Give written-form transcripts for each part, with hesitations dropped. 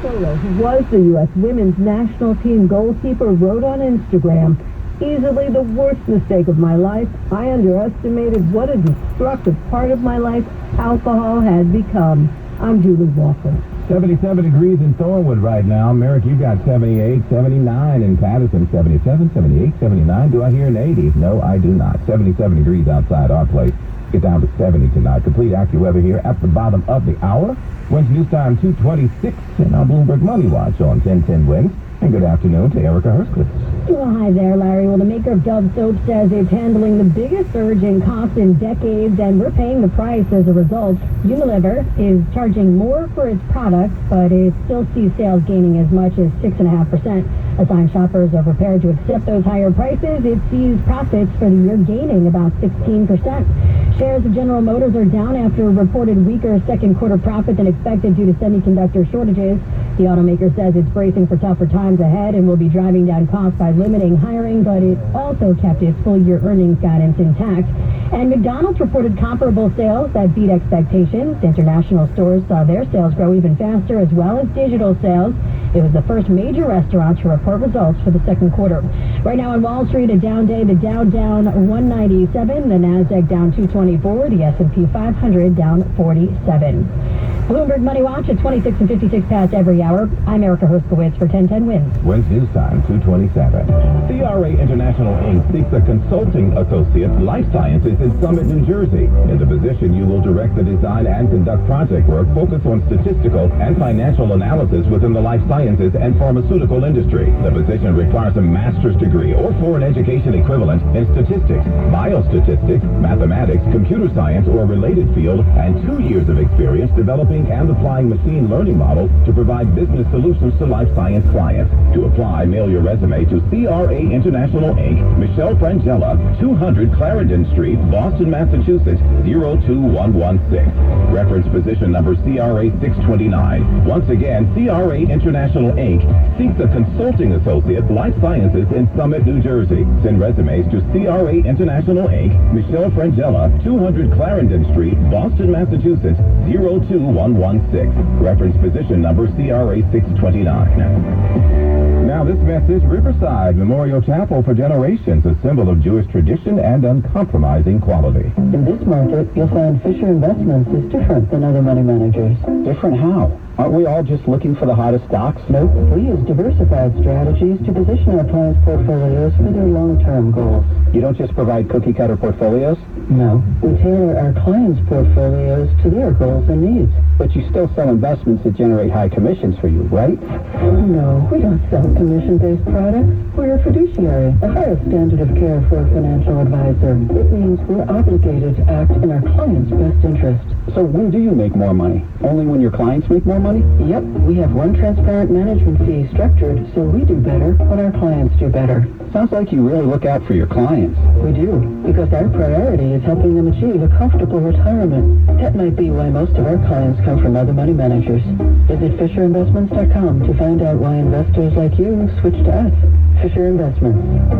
Solo, who was the U.S. women's national team goalkeeper, wrote on Instagram, "Easily the worst mistake of my life. I underestimated what a destructive part of my life alcohol had become. I'm Julie Walker." 77 degrees in Thornwood right now. Merrick, you've got 78, 79 in Patterson, 77, 78, 79. Do I hear an 80? No, I do not. 77 degrees outside our place. Get down to 70 tonight. Complete AccuWeather here at the bottom of the hour. Wednesday news time 2:26 and our Bloomberg Money Watch on 1010 Winds. And good afternoon to Erica Herskowitz. Well, hi there, Larry. Well, the maker of Dove soap says it's handling the biggest surge in cost in decades, and we're paying the price as a result. Unilever is charging more for its products, but it still sees sales gaining as much as 6.5%. A sign shoppers are prepared to accept those higher prices. It sees profits for the year gaining about 16%. Shares of General Motors are down after a reported weaker second quarter profit than expected due to semiconductor shortages. The automaker says it's bracing for tougher times ahead and will be driving down costs by limiting hiring, but it also kept its full-year earnings guidance intact. And McDonald's reported comparable sales that beat expectations. International stores saw their sales grow even faster, as well as digital sales. It was the first major restaurant to report results for the second quarter. Right now on Wall Street, a down day. The Dow down 197, the Nasdaq down 224, the S&P 500 down 47. Bloomberg Money Watch at 26 and 56 past every hour. I'm Erica Herskowitz for 1010 Winds. Wednesday news time 2:27. CRA International Inc. seeks a consulting associate, life sciences in Summit, New Jersey. In the position, you will direct the design and conduct project work focused on statistical and financial analysis within the life sciences and pharmaceutical industry. The position requires a master's degree or foreign education equivalent in statistics, biostatistics, mathematics, computer science, or a related field, and 2 years of experience developing and applying machine learning models to provide business solutions to life science clients. To apply, mail your resume to CRA International Inc., Michelle Frangella, 200 Clarendon Street, Boston, Massachusetts, 02116. Reference position number CRA 629. Once again, CRA International Inc. seeks a consulting associate, life sciences in Summit, New Jersey. Send resumes to CRA International Inc., Michelle Frangella, 200 Clarendon Street, Boston, Massachusetts, 02116. Reference position number CRA 629. Now this message, Riverside Memorial Chapel for generations, a symbol of Jewish tradition and uncompromising quality. In this market, you'll find Fisher Investments is different than other money managers. Different how? Aren't we all just looking for the hottest stocks? Nope. We use diversified strategies to position our clients' portfolios for their long-term goals. You don't just provide cookie-cutter portfolios? No. We tailor our clients' portfolios to their goals and needs. But you still sell investments that generate high commissions for you, right? No, we don't sell commission-based products. We're a fiduciary, the highest standard of care for a financial advisor. It means we're obligated to act in our clients' best interest. So when do you make more money? Only when your clients make more money? Yep, we have one transparent management fee structured so we do better when our clients do better. Sounds like you really look out for your clients. We do, because our priority is helping them achieve a comfortable retirement. That might be why most of our clients come from other money managers. Visit FisherInvestments.com to find out why investors like you switch to us. Fisher Investments.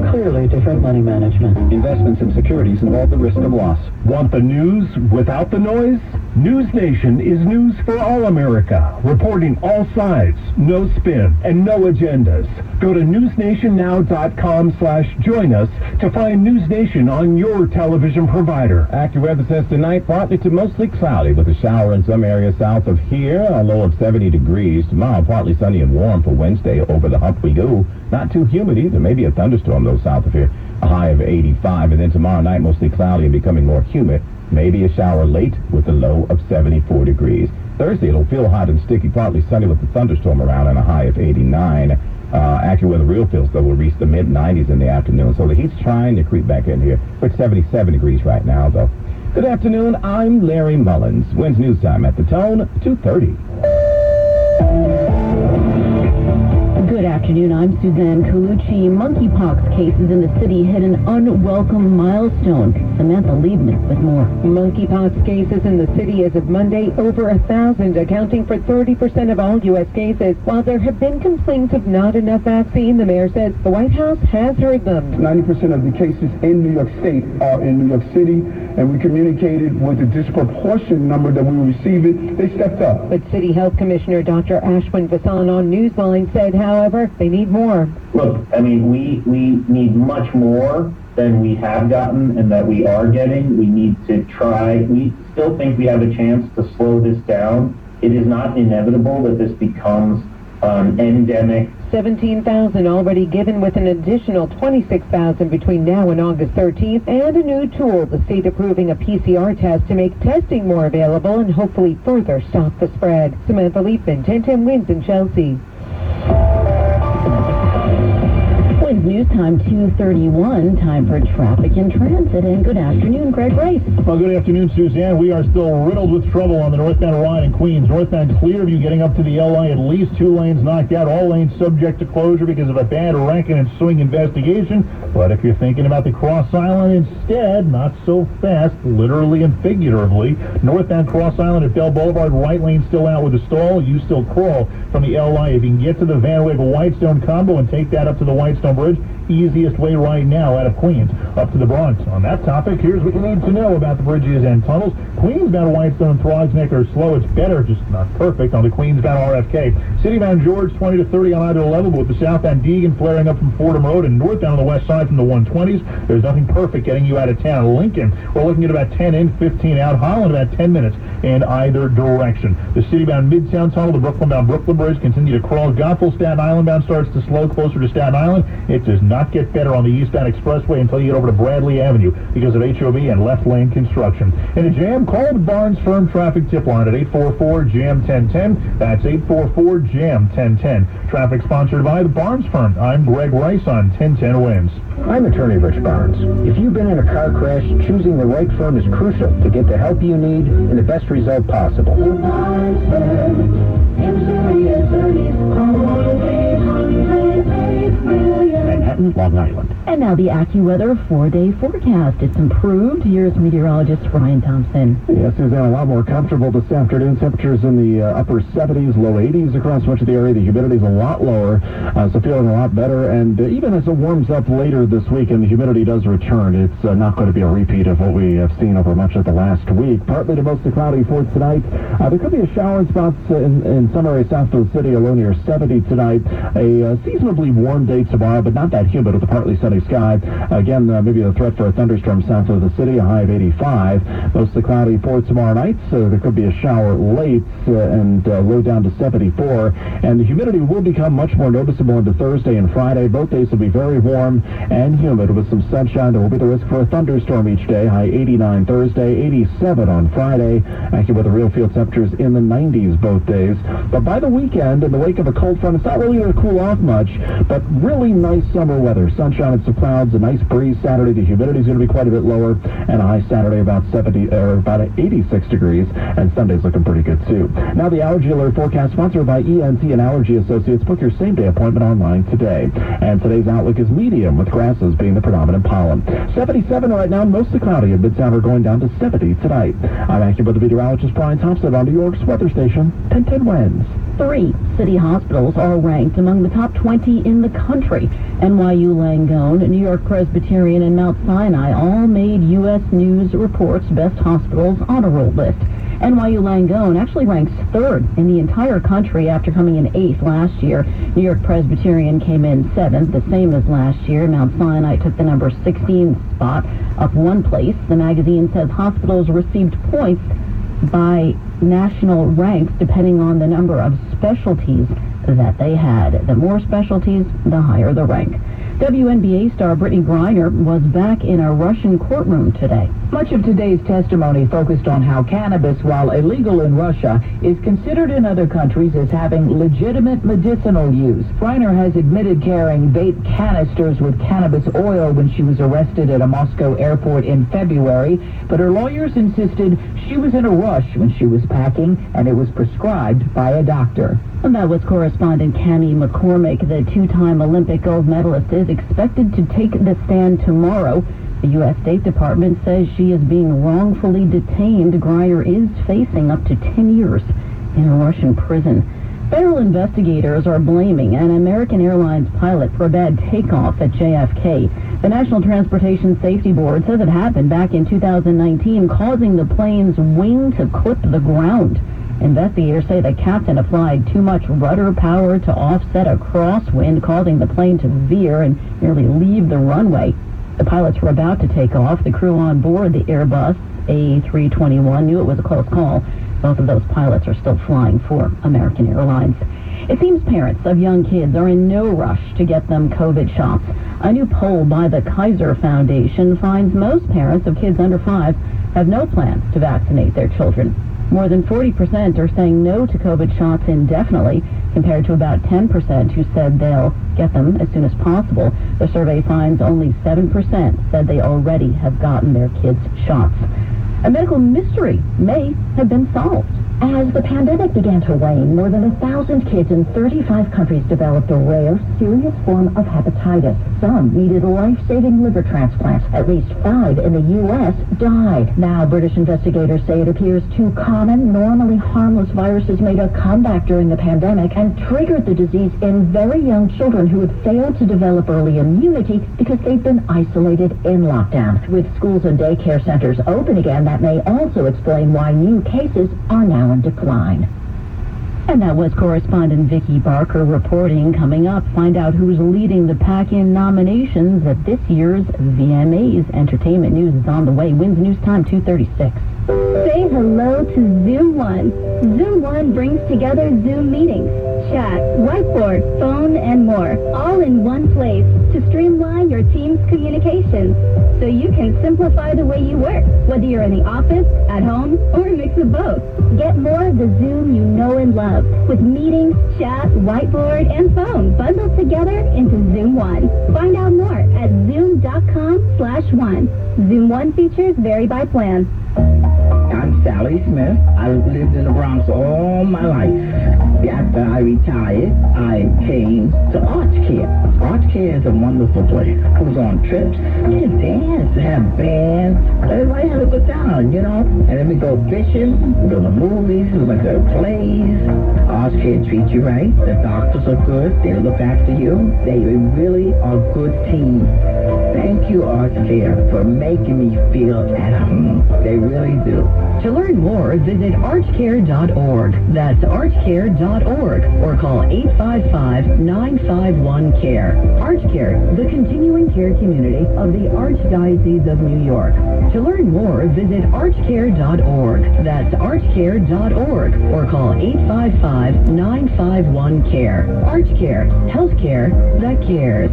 Clearly different money management. Investments in securities involve the risk of loss. Want the news without the noise? News Nation is news for all America, reporting all sides, no spin, and no agendas. Go to newsnationnow.com/join us to find News Nation on your television provider. AccuWeather says tonight partly to mostly cloudy with a shower in some areas south of here, a low of 70 degrees. Tomorrow partly sunny and warm for Wednesday. Over the hump we go. Not too humid either. Maybe a thunderstorm though south of here. A high of 85, and then tomorrow night mostly cloudy and becoming more humid. Maybe a shower late with a low of 74 degrees. Thursday it'll feel hot and sticky, partly sunny with a thunderstorm around and a high of 89. AccuWeather real feels though will reach the mid-90s in the afternoon, so the heat's trying to creep back in here. We're at 77 degrees right now though. Good afternoon, I'm Larry Mullins. When's news time at the Tone, 2:30. Good afternoon. afternoon. I'm Suzanne Colucci. Monkeypox cases in the city hit an unwelcome milestone. Samantha Liebman with more. Monkeypox cases in the city as of Monday, over 1,000, accounting for 30% of all U.S. cases. While there have been complaints of not enough vaccine, the mayor says the White House has heard them. 90% of the cases in New York State are in New York City, and we communicated with the disproportionate number that we were receiving. They stepped up. But City Health Commissioner Dr. Ashwin Vasan on Newsline said, however, they need more. Look, I mean, we need much more than we have gotten and that we are getting. We need to try. We still think we have a chance to slow this down. It is not inevitable that this becomes endemic. 17,000 already given, with an additional 26,000 between now and August 13th, and a new tool, the state approving a PCR test to make testing more available and hopefully further stop the spread. Samantha Liebman, 1010 Wins in Chelsea. News time 2:31. Time for traffic and transit. And good afternoon, Greg Rice. Well, good afternoon, Suzanne. We are still riddled with trouble on the northbound line in Queens. Northbound Clearview getting up to the LI, at least 2 lanes knocked out. All lanes subject to closure because of a bad wreck and ensuing investigation. But if you're thinking about the Cross Island instead, not so fast, literally and figuratively. Northbound Cross Island at Bell Boulevard, right lane still out with a stall. You still crawl from the LI. If you can get to the Van Wave Whitestone combo and take that up to the Whitestone Bridge, easiest way right now out of Queens up to the Bronx. On that topic, here's what you need to know about the bridges and tunnels. Queensbound Whitestone and Throgs Neck are slow. It's better, just not perfect, on the Queensbound RFK. Citybound George, 20 to 30 on either level, with the southbound Deegan flaring up from Fordham Road, and northbound on the west side from the 120s. There's nothing perfect getting you out of town. Lincoln, we're looking at about 10 in, 15 out. Holland, about 10 minutes in either direction. The Citybound Midtown Tunnel, the Brooklyn-bound Brooklyn Bridge, continue to crawl. Gothel, Staten Island bound starts to slow closer to Staten Island. It does not get better on the eastbound expressway until you get over to Bradley Avenue because of HOV and left lane construction. In a jam, call the Barnes Firm traffic tip line at 844-JAM-1010. That's 844-JAM-1010. Traffic sponsored by the Barnes Firm. I'm Greg Rice on 1010 Wins. I'm attorney Rich Barnes. If you've been in a car crash, choosing the right firm is crucial to get the help you need and the best result possible. The Barnes Firm, Manhattan, Long Island. And now the AccuWeather 4-day forecast. It's improved. Here's meteorologist Ryan Thompson. Yes, Suzanne, a lot more comfortable this afternoon. Temperatures in the upper 70s, low 80s across much of the area. The humidity is a lot lower, so feeling a lot better. And even as it warms up later this week and the humidity does return, it's not going to be a repeat of what we have seen over much of the last week. Partly to mostly cloudy for tonight. There could be a shower in spots in some areas south of the city, a low near 70 tonight. A seasonably warm day tomorrow, but not that humid with a partly sunny sky. Again, maybe a threat for a thunderstorm south of the city, a high of 85. Mostly cloudy for tomorrow night, so there could be a shower late and low down to 74. And the humidity will become much more noticeable into Thursday and Friday. Both days will be very warm and humid with some sunshine. There will be the risk for a thunderstorm each day. High 89 Thursday, 87 on Friday. Actually, with the real field temperatures in the 90s both days. But by the weekend, in the wake of a cold front, it's not really going to cool off much, but really nice summer weather. Sunshine and some clouds, a nice breeze Saturday. The humidity is going to be quite a bit lower, and a high Saturday about 86 degrees, and Sunday's looking pretty good too. Now the Allergy Alert forecast sponsored by ENT and Allergy Associates. Book your same-day appointment online today. And today's outlook is medium, with grasses being the predominant pollen. 77 right now, mostly cloudy in Midtown. We're going down to 70 tonight. I'm AccuWeather meteorologist Brian Thompson on New York's weather station, 1010 Winds. 3 city hospitals are ranked among the top 20 in the country. NYU Langone, New York Presbyterian, and Mount Sinai all made U.S. News Report's best hospitals honor roll list. NYU Langone actually ranks 3rd in the entire country after coming in 8th last year. New York Presbyterian came in 7th, the same as last year. Mount Sinai took the number 16 spot, up 1 place. The magazine says hospitals received points by national ranks depending on the number of specialties that they had. The more specialties, the higher the rank. WNBA star Brittany Griner was back in a Russian courtroom today. Much of today's testimony focused on how cannabis, while illegal in Russia, is considered in other countries as having legitimate medicinal use. Reiner has admitted carrying vape canisters with cannabis oil when she was arrested at a Moscow airport in February, but her lawyers insisted she was in a rush when she was packing and it was prescribed by a doctor. And that was correspondent Cammie McCormick. The two-time Olympic gold medalist is expected to take the stand tomorrow. The U.S. State Department says she is being wrongfully detained. Greyer is facing up to 10 years in a Russian prison. Federal investigators are blaming an American Airlines pilot for a bad takeoff at JFK. The National Transportation Safety Board says it happened back in 2019, causing the plane's wing to clip the ground. Investigators say the captain applied too much rudder power to offset a crosswind, causing the plane to veer and nearly leave the runway. The pilots were about to take off. The crew on board the Airbus A321 knew it was a close call. Both of those pilots are still flying for American Airlines. It seems parents of young kids are in no rush to get them COVID shots. A new poll by the Kaiser Foundation finds most parents of kids under 5 have no plans to vaccinate their children. More than 40% are saying no to COVID shots indefinitely, compared to about 10% who said they'll get them as soon as possible. The survey finds only 7% said they already have gotten their kids' shots. A medical mystery may have been solved. As the pandemic began to wane, more than 1,000 kids in 35 countries developed a rare, serious form of hepatitis. Some needed life-saving liver transplants. At least 5 in the U.S. died. Now, British investigators say it appears 2 common, normally harmless viruses made a comeback during the pandemic and triggered the disease in very young children who had failed to develop early immunity because they'd been isolated in lockdown. With schools and daycare centers open again, that may also explain why new cases are now in decline. And that was correspondent Vicki Barker reporting. Coming up, find out who's leading the pack-in nominations at this year's VMAs. Entertainment news is on the way. WINS News Time 2:36. Say hello to Zoom One. Zoom One brings together Zoom meetings, chat, whiteboard, phone, and more, all in one place to streamline your team's communications so you can simplify the way you work, whether you're in the office, at home, or a mix of both. Get more of the Zoom you know and love with meetings, chat, whiteboard, and phone bundled together into Zoom One. Find out more at zoom.com/one. Zoom One features vary by plan. I'm Sally Smith. I lived in the Bronx all my life. After I retired, I came to Arch Care. Arch Care is a wonderful place. I was on trips, to dance, to have bands. Everybody had a good time, you know. And then we go fishing, we go to movies, we went to plays. Arch Care treats you right. The doctors are good. They look after you. They really are a good team. Thank you, Arch Care, for making me feel at home. They really do. To learn more, visit archcare.org. That's archcare.org or call 855-951-CARE. ArchCare, the continuing care community of the Archdiocese of New York. To learn more, visit archcare.org. That's archcare.org or call 855-951-CARE. ArchCare, healthcare that cares.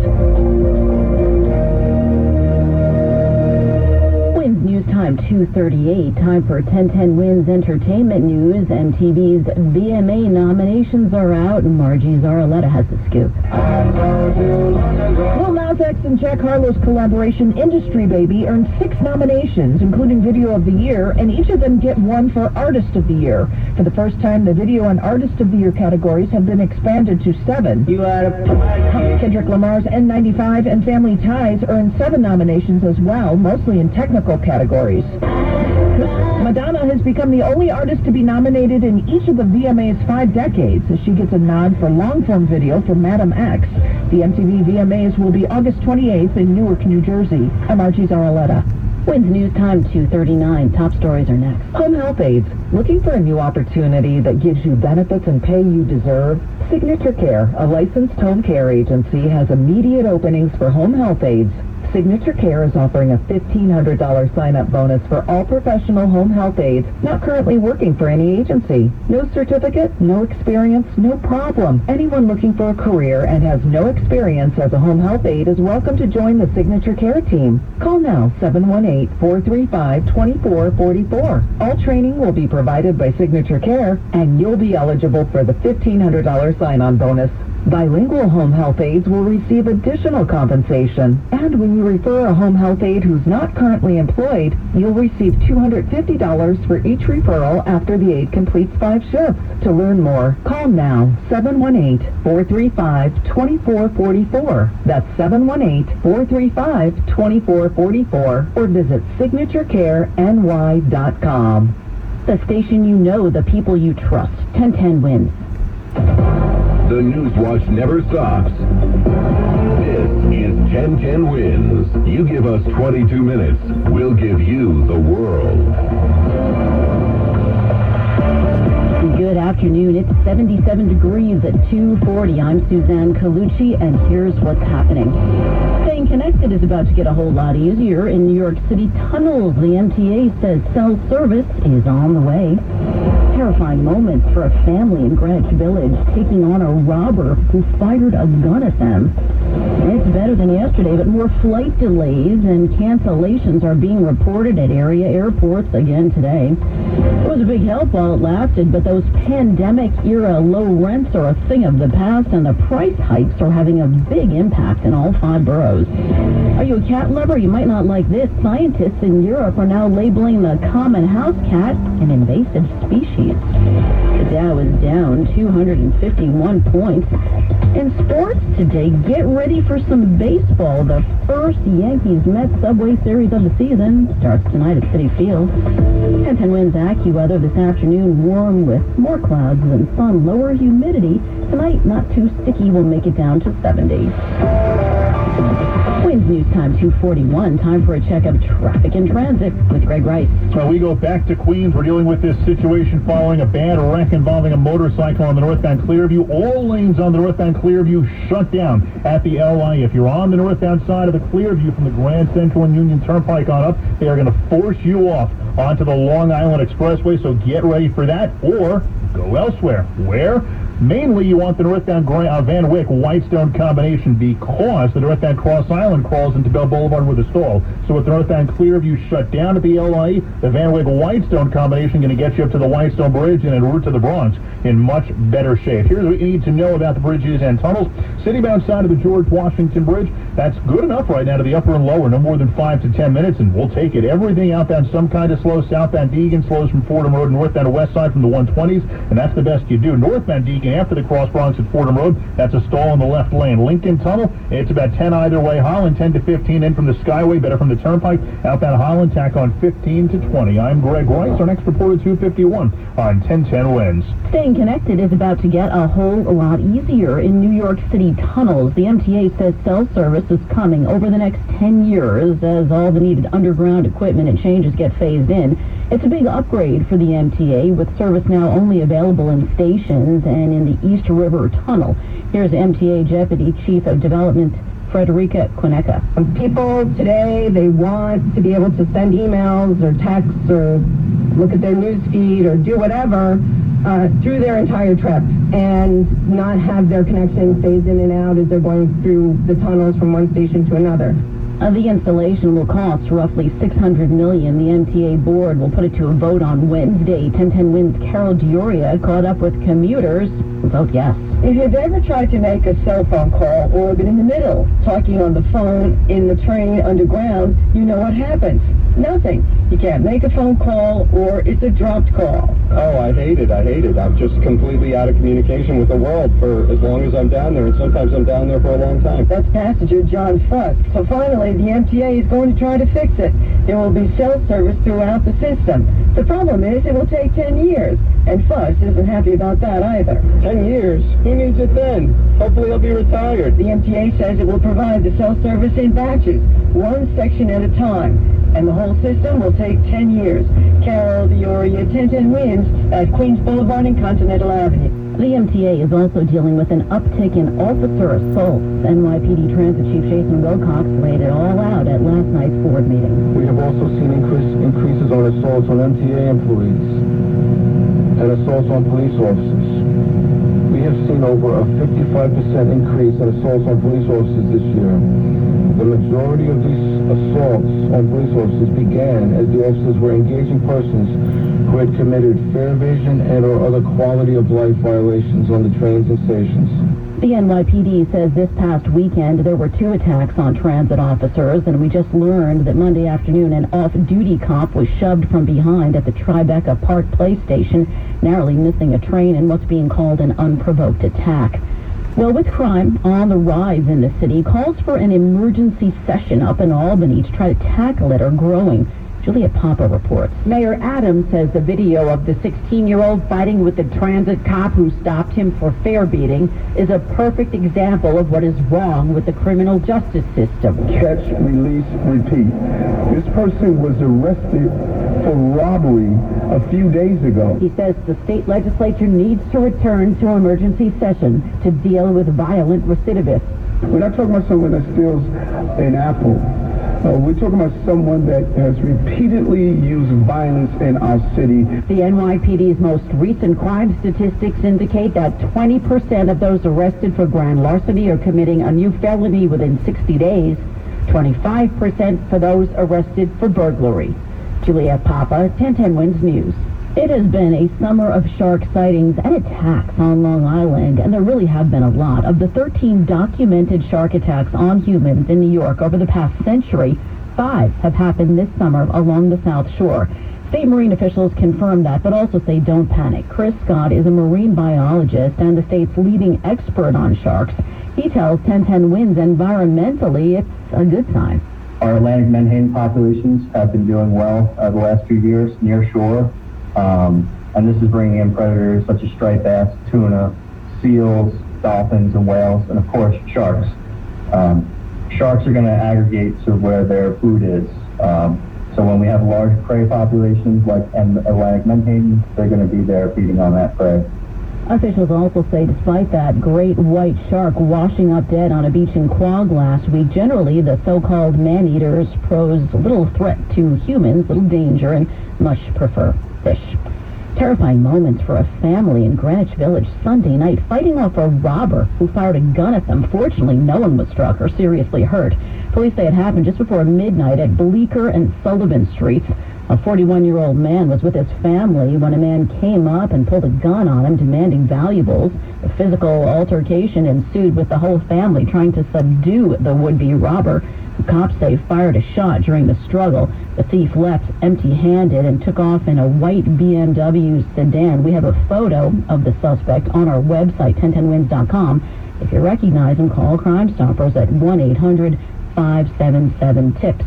WINS News Time 2:38. Time for 1010 WINS Entertainment News. MTV's VMA nominations are out, and Margie Zaraletta has the scoop. Lil Nas X and Jack Harlow's collaboration Industry Baby earned 6 nominations, including Video of the Year, and each of them get one for Artist of the Year. For the first time, the Video and Artist of the Year categories have been expanded to 7. Kendrick Lamar's N95 and Family Ties earned 7 nominations as well, mostly in technical categories. Madonna has become the only artist to be nominated in each of the VMA's 5 decades, as she gets a nod for long-form video for Madam X. The MTV VMAs will be August 28th in Newark, New Jersey. I'm Archie Zaraletta. WINS News Time 2:39. Top stories are next. Home health aides. Looking for a new opportunity that gives you benefits and pay you deserve? Signature Care, a licensed home care agency, has immediate openings for home health aides. Signature Care is offering a $1,500 sign-up bonus for all professional home health aides not currently working for any agency. No certificate, no experience, no problem. Anyone looking for a career and has no experience as a home health aide is welcome to join the Signature Care team. Call now, 718-435-2444. All training will be provided by Signature Care, and you'll be eligible for the $1,500 sign-on bonus. Bilingual home health aides will receive additional compensation. And when you refer a home health aide who's not currently employed, you'll receive $250 for each referral after the aide completes 5 shifts. To learn more, call now, 718-435-2444. That's 718-435-2444, or visit signaturecareny.com. The station you know, the people you trust. 1010 wins. The News Watch never stops. This is 1010 Wins. You give us 22 minutes, we'll give you the world. Good afternoon. It's 77 degrees at 2:40. I'm Suzanne Colucci, and here's what's happening. Staying connected is about to get a whole lot easier in New York City tunnels. The MTA says cell service is on the way. Terrifying moments for a family in Greenwich Village taking on a robber who fired a gun at them. It's better than yesterday, but more flight delays and cancellations are being reported at area airports again today. It was a big help while it lasted, but those pandemic-era low rents are a thing of the past, and the price hikes are having a big impact in all 5 boroughs. Are you a cat lover? You might not like this. Scientists in Europe are now labeling the common house cat an invasive species. The Dow is down 251 points. In sports today, get ready for some baseball. The first Yankees-Mets Subway Series of the season starts tonight at Citi Field. 1010 Wins AccuWeather this afternoon, warm with more clouds than sun, lower humidity. Tonight, not too sticky, will make it down to 70. Winds News Time 2:41. Time for a check of traffic and transit with Greg Rice. Well, we go back to Queens. We're dealing with this situation following a bad wreck involving a motorcycle on the northbound Clearview. All lanes on the northbound Clearview shut down at the LI. If you're on the northbound side of the Clearview from the Grand Central and Union Turnpike on up, they are going to force you off onto the Long Island Expressway, so get ready for that, or go elsewhere. Where? Mainly, you want the northbound Van Wyck-Whitestone combination because the northbound Cross Island crawls into Bell Boulevard with a stall. So with the northbound Clearview shut down at the LIE, the Van Wyck-Whitestone combination going to get you up to the Whitestone Bridge and en route to the Bronx in much better shape. Here's what you need to know about the bridges and tunnels. Citybound side of the George Washington Bridge, that's good enough right now to the upper and lower, no more than 5 to 10 minutes, and we'll take it. Everything outbound some kind of slow. Southbound Deegan slows from Fordham Road, northbound to west side from the 120s, and that's the best you do. Northbound Deegan after the Cross Bronx at Fordham Road, that's a stall in the left lane. Lincoln Tunnel, it's about 10 either way. Holland 10 to 15 in from the Skyway, better from the Turnpike. Outbound Holland tack on 15 to 20. I'm Greg Rice. Our next report at 2:51 on 1010 Wins. Staying connected is about to get a whole lot easier in New York City tunnels. The MTA says cell service is coming over the next 10 years as all the needed underground equipment and changes get phased in. It's a big upgrade for the MTA, with service now only available in stations and in the East River Tunnel. Here's MTA Deputy Chief of Development Frederica Quinecca. People today, they want to be able to send emails or texts or look at their news feed or do whatever through their entire trip and not have their connection phased in and out as they're going through the tunnels from one station to another. The installation will cost roughly $600 million. The MTA board will put it to a vote on Wednesday. 1010 Wins Carol Dioria caught up with commuters. Vote yes. If you've ever tried to make a cell phone call or been in the middle, talking on the phone, in the train, underground, you know what happens. Nothing. You can't make a phone call or it's a dropped call. Oh, I hate it. I'm just completely out of communication with the world for as long as I'm down there, and sometimes I'm down there for a long time. That's passenger John Fuss. So finally, the MTA is going to try to fix it. There will be cell service throughout the system. The problem is it will take 10 years, and Fuss isn't happy about that either. 10 years? Who needs it then? Hopefully he'll be retired. The MTA says it will provide the cell service in batches, one section at a time, and the whole system will take 10 years. Carol Dioria, 1010 Wins at Queens Boulevard and Continental Avenue. The MTA is also dealing with an uptick in officer assaults. NYPD Transit Chief Jason Wilcox laid it all out at last night's board meeting. We have also seen increases on assaults on MTA employees and assaults on police officers. We have seen over a 55% increase in assaults on police officers this year. The majority of these assaults on police officers began as the officers were engaging persons who had committed fare evasion and or other quality of life violations on the trains and stations. The NYPD says this past weekend there were 2 attacks on transit officers, and we just learned that Monday afternoon an off-duty cop was shoved from behind at the Tribeca Park Place station, narrowly missing a train in what's being called an unprovoked attack. Well, with crime on the rise in the city, calls for an emergency session up in Albany to try to tackle it are growing. Juliet Papa reports. Mayor Adams says the video of the 16-year-old fighting with the transit cop who stopped him for fare beating is a perfect example of what is wrong with the criminal justice system. Catch, release, repeat. This person was arrested for robbery a few days ago. He says the state legislature needs to return to emergency session to deal with violent recidivists. We're not talking about someone that steals an apple. We're talking about someone that has repeatedly used violence in our city. The NYPD's most recent crime statistics indicate that 20% of those arrested for grand larceny are committing a new felony within 60 days, 25% for those arrested for burglary. Juliet Papa, 1010 Wins News. It has been a summer of shark sightings and attacks on Long Island, and there really have been a lot. Of the 13 documented shark attacks on humans in New York over the past century, 5 have happened this summer along the South Shore. State marine officials confirm that, but also say don't panic. Chris Scott is a marine biologist and the state's leading expert on sharks. He tells 1010 Wins environmentally it's a good sign. Our Atlantic menhaden populations have been doing well the last few years near shore. And this is bringing in predators such as striped bass, tuna, seals, dolphins, and whales, and of course sharks. Sharks are going to aggregate to where their food is. So when we have large prey populations like Atlantic menhaden, they're going to be there feeding on that prey. Officials also say despite that great white shark washing up dead on a beach in Quogue last week, generally the so-called man-eaters pose little threat to humans, little danger, and much prefer fish. Terrifying moments for a family in Greenwich Village Sunday night fighting off a robber who fired a gun at them. Fortunately, no one was struck or seriously hurt. Police say it happened just before midnight at Bleecker and Sullivan Streets. A 41-year-old man was with his family when a man came up and pulled a gun on him, demanding valuables. A physical altercation ensued with the whole family trying to subdue the would-be robber. Cops say fired a shot during the struggle. The thief left empty-handed and took off in a white BMW sedan. We have a photo of the suspect on our website, 1010wins.com. If you recognize him, call Crime Stoppers at 1-800-577-TIPS.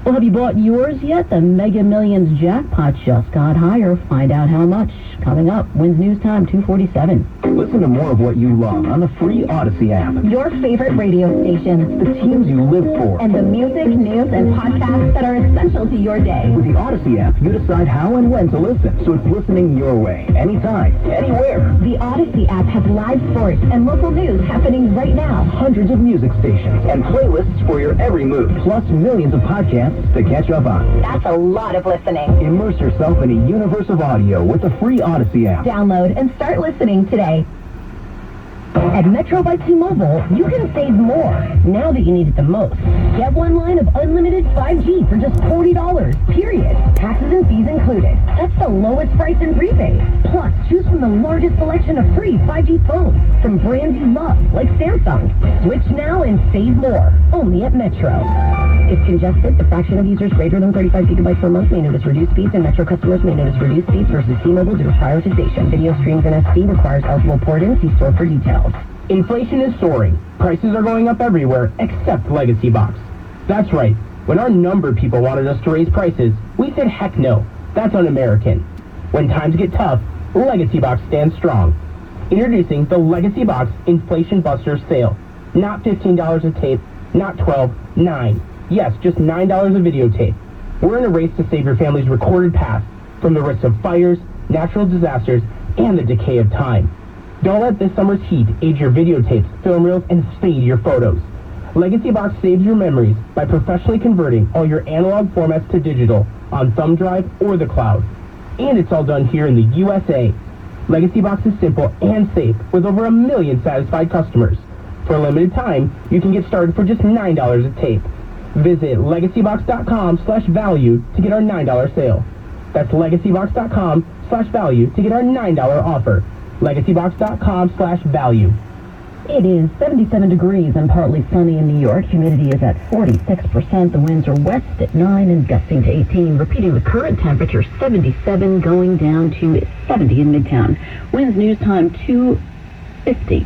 Well, have you bought yours yet? The Mega Millions jackpot just got higher. Find out how much. Coming up, Wins News Time, 2:47. Listen to more of what you love on the free Odyssey app. Your favorite radio station. The teams you live for. And the music, news, and podcasts that are essential to your day. With the Odyssey app, you decide how and when to listen, so it's listening your way, anytime, anywhere. The Odyssey app has live sports and local news happening right now. Hundreds of music stations and playlists for your every mood, plus millions of podcasts to catch up on. That's a lot of listening. Immerse yourself in a universe of audio with the free Odyssey app. Download and start listening today. At Metro by T-Mobile, you can save more now that you need it the most. Get one line of unlimited 5G for just $40, period. Taxes and fees included. That's the lowest price in prepaid. Plus, choose from the largest selection of free 5G phones from brands you love, like Samsung. Switch now and save more. Only at Metro. If congested, the fraction of users greater than 35 gigabytes per month may notice reduced speeds, and Metro customers may notice reduced speeds versus T-Mobile due to prioritization. Video streams in SD requires eligible port-in. See store for details. Inflation is soaring. Prices are going up everywhere except Legacy Box. That's right. When our number people wanted us to raise prices, we said heck no. That's un-American. When times get tough, Legacy Box stands strong. Introducing the Legacy Box Inflation Buster Sale. Not $15 a tape, not $12, $9. Yes, just $9 a videotape. We're in a race to save your family's recorded past from the risks of fires, natural disasters, and the decay of time. Don't let this summer's heat age your videotapes, film reels, and fade your photos. Legacy Box saves your memories by professionally converting all your analog formats to digital on thumb drive or the cloud. And it's all done here in the USA. Legacy Box is simple and safe with over 1 million satisfied customers. For a limited time, you can get started for just $9 a tape. Visit legacybox.com/value to get our $9 sale. That's legacybox.com/value to get our $9 offer. legacybox.com/value. It is 77 degrees and partly sunny in New York. Humidity is at 46%. The winds are west at 9 and gusting to 18. Repeating the current temperature, 77, going down to 70 in Midtown. Winds news time 2:50.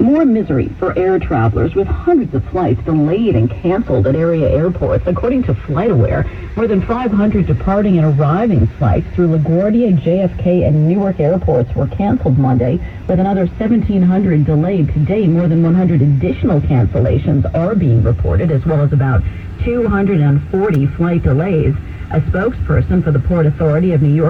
More misery for air travelers, with hundreds of flights delayed and canceled at area airports. According to FlightAware, more than 500 departing and arriving flights through LaGuardia, JFK, and Newark airports were canceled Monday, with another 1,700 delayed today. More than 100 additional cancellations are being reported, as well as about 240 flight delays. A spokesperson for the Port Authority of New York